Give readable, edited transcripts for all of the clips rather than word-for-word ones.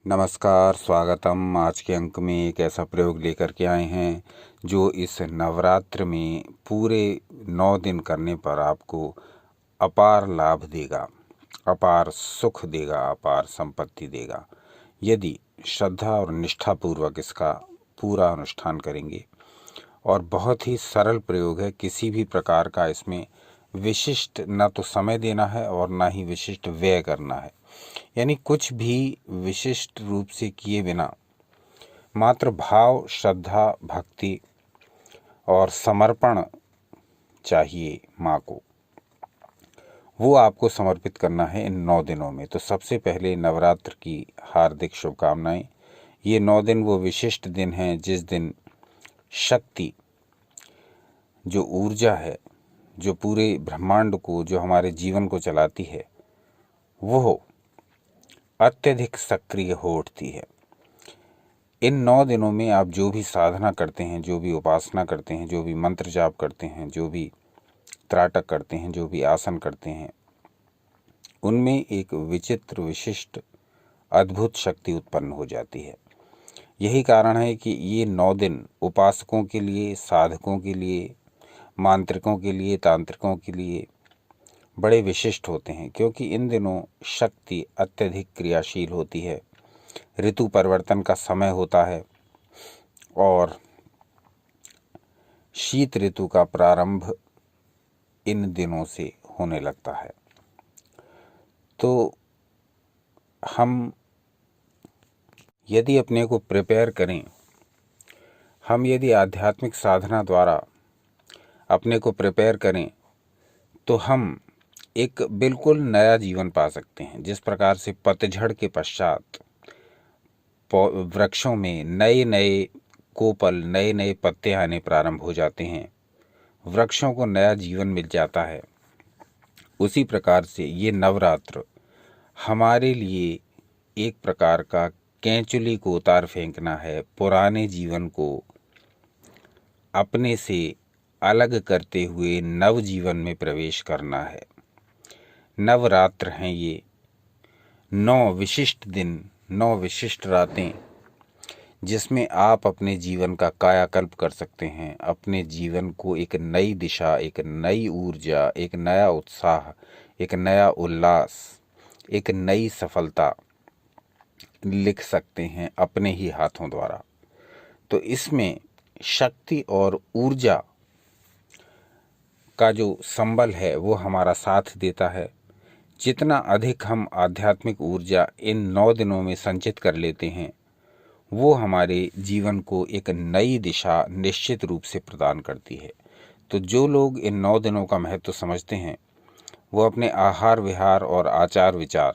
नमस्कार, स्वागतम। आज के अंक में एक ऐसा प्रयोग लेकर के आए हैं जो इस नवरात्र में पूरे 9 दिन करने पर आपको अपार लाभ देगा, अपार सुख देगा, अपार संपत्ति देगा। यदि श्रद्धा और निष्ठापूर्वक इसका पूरा अनुष्ठान करेंगे। और बहुत ही सरल प्रयोग है, किसी भी प्रकार का इसमें विशिष्ट न तो समय देना है और ना ही विशिष्ट व्यय करना है, यानी कुछ भी विशिष्ट रूप से किए बिना मात्र भाव, श्रद्धा, भक्ति और समर्पण चाहिए माँ को, वो आपको समर्पित करना है इन 9 दिनों में। तो सबसे पहले नवरात्र की हार्दिक शुभकामनाएं। ये 9 दिन वो विशिष्ट दिन हैं जिस दिन शक्ति, जो ऊर्जा है, जो पूरे ब्रह्मांड को, जो हमारे जीवन को चलाती है, वो अत्यधिक सक्रिय हो उठती है। इन 9 दिनों में आप जो भी साधना करते हैं, जो भी उपासना करते हैं, जो भी मंत्र जाप करते हैं, जो भी त्राटक करते हैं, जो भी आसन करते हैं, उनमें एक विचित्र, विशिष्ट, अद्भुत शक्ति उत्पन्न हो जाती है। यही कारण है कि ये 9 दिन उपासकों के लिए, साधकों के लिए, मांत्रिकों के लिए, तांत्रिकों के लिए बड़े विशिष्ट होते हैं, क्योंकि इन दिनों शक्ति अत्यधिक क्रियाशील होती है। ऋतु परिवर्तन का समय होता है और शीत ऋतु का प्रारंभ इन दिनों से होने लगता है। तो हम यदि अपने को प्रिपेयर करें, हम यदि आध्यात्मिक साधना द्वारा अपने को प्रिपेयर करें, तो हम एक बिल्कुल नया जीवन पा सकते हैं। जिस प्रकार से पतझड़ के पश्चात वृक्षों में नए नए कोपल, नए नए पत्ते आने प्रारंभ हो जाते हैं, वृक्षों को नया जीवन मिल जाता है, उसी प्रकार से ये नवरात्र हमारे लिए एक प्रकार का कैंचुली को उतार फेंकना है, पुराने जीवन को अपने से अलग करते हुए नव जीवन में प्रवेश करना है। नवरात्र हैं ये 9 विशिष्ट दिन, 9 विशिष्ट रातें, जिसमें आप अपने जीवन का कायाकल्प कर सकते हैं, अपने जीवन को एक नई दिशा, एक नई ऊर्जा, एक नया उत्साह, एक नया उल्लास, एक नई सफलता लिख सकते हैं अपने ही हाथों द्वारा। तो इसमें शक्ति और ऊर्जा का जो संबल है वो हमारा साथ देता है। जितना अधिक हम आध्यात्मिक ऊर्जा इन 9 दिनों में संचित कर लेते हैं, वो हमारे जीवन को एक नई दिशा निश्चित रूप से प्रदान करती है। तो जो लोग इन 9 दिनों का महत्व समझते हैं, वो अपने आहार विहार और आचार विचार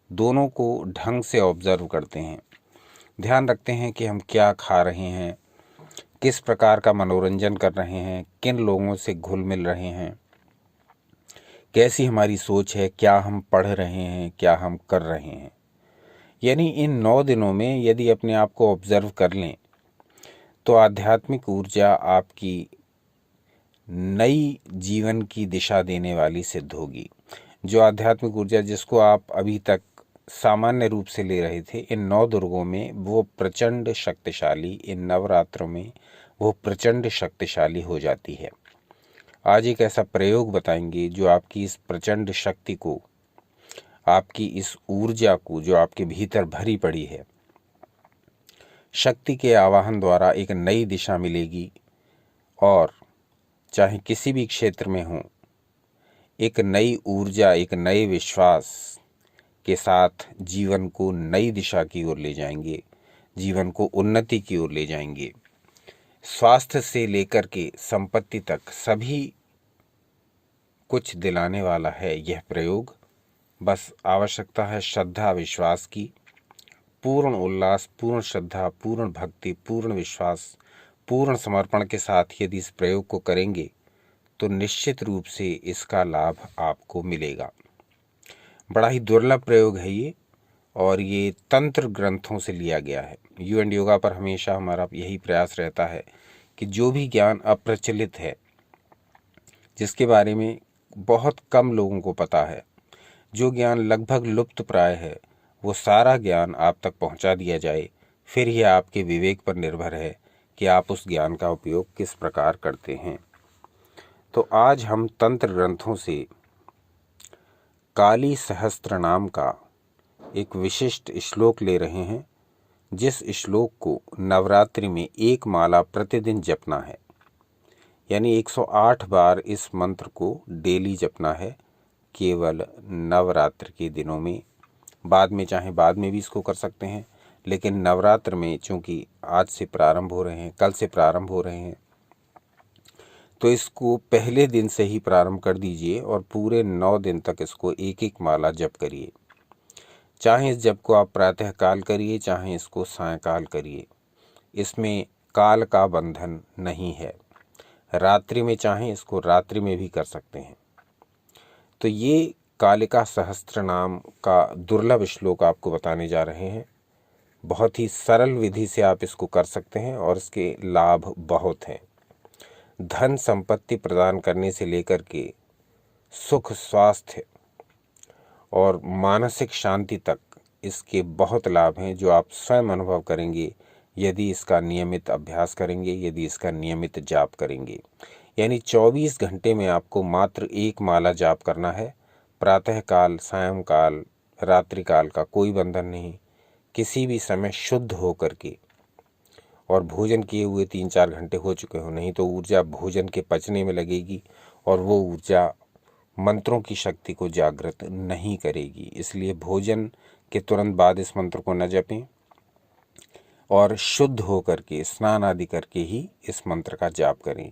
दोनों को ढंग से ऑब्जर्व करते हैं, ध्यान रखते हैं कि हम क्या खा रहे हैं, किस प्रकार का मनोरंजन कर रहे हैं, किन लोगों से घुल मिल रहे हैं, कैसी हमारी सोच है, क्या हम पढ़ रहे हैं, क्या हम कर रहे हैं। यानी इन 9 दिनों में यदि अपने आप को ऑब्जर्व कर लें, तो आध्यात्मिक ऊर्जा आपकी नई जीवन की दिशा देने वाली सिद्ध होगी। जो आध्यात्मिक ऊर्जा जिसको आप अभी तक सामान्य रूप से ले रहे थे, इन 9 दुर्गों में वो प्रचंड शक्तिशाली, इन नवरात्रों में वो प्रचंड शक्तिशाली हो जाती है। आज एक ऐसा प्रयोग बताएंगे जो आपकी इस प्रचंड शक्ति को, आपकी इस ऊर्जा को, जो आपके भीतर भरी पड़ी है, शक्ति के आवाहन द्वारा एक नई दिशा मिलेगी और चाहे किसी भी क्षेत्र में हो, एक नई ऊर्जा, एक नए विश्वास के साथ जीवन को नई दिशा की ओर ले जाएंगे, जीवन को उन्नति की ओर ले जाएंगे। स्वास्थ्य से लेकर के संपत्ति तक सभी कुछ दिलाने वाला है यह प्रयोग। बस आवश्यकता है श्रद्धा, विश्वास की। पूर्ण उल्लास, पूर्ण श्रद्धा, पूर्ण भक्ति, पूर्ण विश्वास, पूर्ण समर्पण के साथ यदि इस प्रयोग को करेंगे तो निश्चित रूप से इसका लाभ आपको मिलेगा। बड़ा ही दुर्लभ प्रयोग है ये, और ये तंत्र ग्रंथों से लिया गया है। यू एंड योगा पर हमेशा हमारा यही प्रयास रहता है कि जो भी ज्ञान अप्रचलित है, जिसके बारे में बहुत कम लोगों को पता है, जो ज्ञान लगभग लुप्त प्राय है, वो सारा ज्ञान आप तक पहुंचा दिया जाए। फिर यह आपके विवेक पर निर्भर है कि आप उस ज्ञान का उपयोग किस प्रकार करते हैं। तो आज हम तंत्र ग्रंथों से काली सहस्त्र नाम का एक विशिष्ट श्लोक ले रहे हैं, जिस श्लोक को नवरात्रि में एक माला प्रतिदिन जपना है। यानी 108 बार इस मंत्र को डेली जपना है, केवल नवरात्र के दिनों में। बाद में चाहे बाद में भी इसको कर सकते हैं, लेकिन नवरात्र में चूँकि आज से प्रारंभ हो रहे हैं, कल से प्रारंभ हो रहे हैं, तो इसको पहले दिन से ही प्रारंभ कर दीजिए और पूरे 9 दिन तक इसको एक एक माला जप करिए। चाहे इस जप को आप प्रातः काल करिए, चाहे इसको सायंकाल करिए। इसमें काल का बंधन नहीं है। रात्रि में चाहें इसको रात्रि में भी कर सकते हैं। तो ये कालिका सहस्त्र नाम का दुर्लभ श्लोक आपको बताने जा रहे हैं। बहुत ही सरल विधि से आप इसको कर सकते हैं और इसके लाभ बहुत हैं। धन संपत्ति प्रदान करने से लेकर के सुख, स्वास्थ्य और मानसिक शांति तक इसके बहुत लाभ हैं, जो आप स्वयं अनुभव करेंगे यदि इसका नियमित अभ्यास करेंगे, यदि इसका नियमित जाप करेंगे। यानी 24 घंटे में आपको मात्र एक माला जाप करना है। प्रातःकाल, सायंकाल, रात्रिकाल का कोई बंधन नहीं। किसी भी समय शुद्ध हो करके, और भोजन किए हुए 3-4 घंटे हो चुके हो, नहीं तो ऊर्जा भोजन के पचने में लगेगी और वो ऊर्जा मंत्रों की शक्ति को जागृत नहीं करेगी। इसलिए भोजन के तुरंत बाद इस मंत्र को न जपें और शुद्ध हो करके स्नान आदि करके ही इस मंत्र का जाप करें।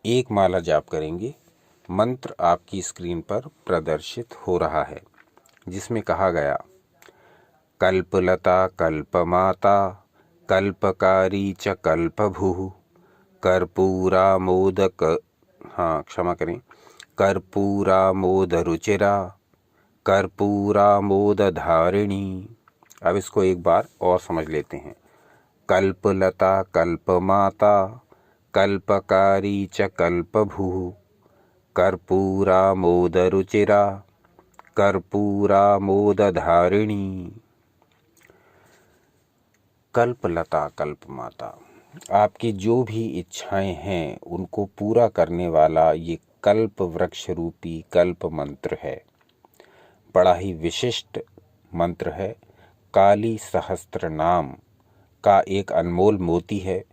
एक माला जाप करेंगे। मंत्र आपकी स्क्रीन पर प्रदर्शित हो रहा है, जिसमें कहा गया, कल्पलता कल्पमाता कल्पकारी च कल्पभुः कर्पूरामोदक क्षमा करें कर्पूरामोदरुचिरा कर्पूरामोदधारिणी। अब इसको एक बार और समझ लेते हैं। कल्पलता कल्पमाता कल्पकारी च कल्पभुः कर्पूरामोदरुचिरा कर्पूरामोदधारिणी। कल्पलता कल्पमाता, आपकी जो भी इच्छाएं हैं उनको पूरा करने वाला ये कल्प वृक्ष रूपी कल्प मंत्र है। बड़ा ही विशिष्ट मंत्र है। काली सहस्त्र नाम का एक अनमोल मोती है।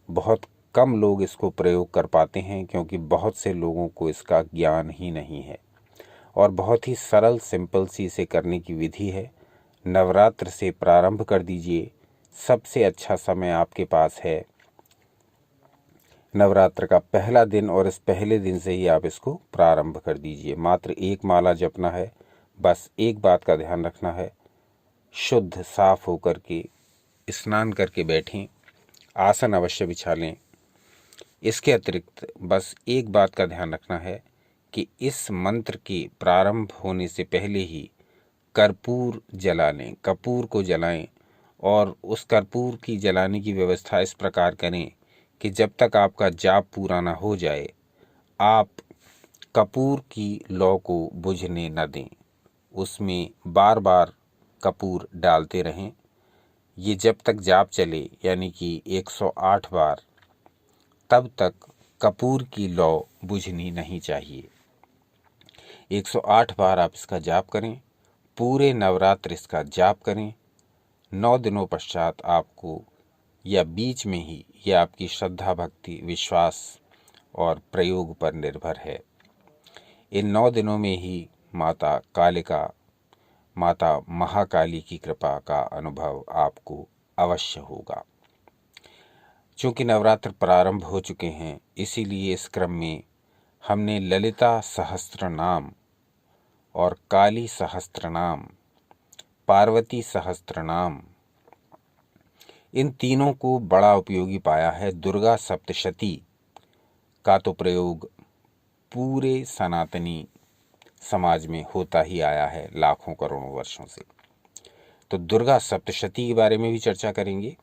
बहुत कम लोग इसको प्रयोग कर पाते हैं, क्योंकि बहुत से लोगों को इसका ज्ञान ही नहीं है। और बहुत ही सरल सिंपल सी इसे करने की विधि है। नवरात्र से प्रारंभ कर दीजिए। सबसे अच्छा समय आपके पास है नवरात्र का पहला दिन, और इस पहले दिन से ही आप इसको प्रारंभ कर दीजिए। मात्र एक माला जपना है। बस एक बात का ध्यान रखना है, शुद्ध साफ होकर के स्नान करके बैठें, आसन अवश्य बिछा लें। इसके अतिरिक्त बस एक बात का ध्यान रखना है कि इस मंत्र के प्रारंभ होने से पहले ही कर्पूर जला लें, कपूर को जलाएं, और उस कर्पूर की जलाने की व्यवस्था इस प्रकार करें कि जब तक आपका जाप पूरा ना हो जाए, आप कपूर की लौ को बुझने न दें। उसमें बार बार कपूर डालते रहें। ये जब तक जाप चले, यानी कि 108 बार, तब तक कपूर की लौ बुझनी नहीं चाहिए। 108 बार आप इसका जाप करें। पूरे नवरात्र इसका जाप करें। 9 दिनों पश्चात आपको, या बीच में ही, यह आपकी श्रद्धा, भक्ति, विश्वास और प्रयोग पर निर्भर है। इन 9 दिनों में ही माता कालिका, माता महाकाली की कृपा का अनुभव आपको अवश्य होगा। चूँकि नवरात्र प्रारंभ हो चुके हैं, इसीलिए इस क्रम में हमने ललिता सहस्त्र नाम और काली सहस्त्र नाम, पार्वती सहस्त्र नाम, इन तीनों को बड़ा उपयोगी पाया है। दुर्गा सप्तशती का तो प्रयोग पूरे सनातनी समाज में होता ही आया है लाखों करोड़ों वर्षों से। तो दुर्गा सप्तशती के बारे में भी चर्चा करेंगे,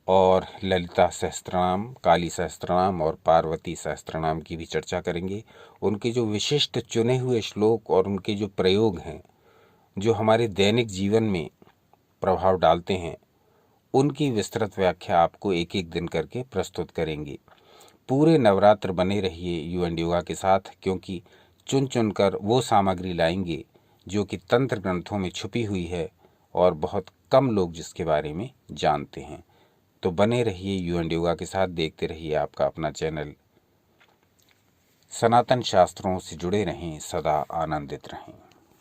और ललिता सहस्त्रनाम, काली सहस्त्रनाम और पार्वती सहस्त्रनाम की भी चर्चा करेंगे। उनके जो विशिष्ट चुने हुए श्लोक और उनके जो प्रयोग हैं, जो हमारे दैनिक जीवन में प्रभाव डालते हैं, उनकी विस्तृत व्याख्या आपको एक एक दिन करके प्रस्तुत करेंगे। पूरे नवरात्र बने रहिए यू एंड योगा के साथ, क्योंकि चुन चुन कर वो सामग्री लाएंगे जो कि तंत्र ग्रंथों में छुपी हुई है और बहुत कम लोग जिसके बारे में जानते हैं। तो बने रहिए यू एंड योगा के साथ, देखते रहिए आपका अपना चैनल। सनातन शास्त्रों से जुड़े रहें, सदा आनंदित रहें।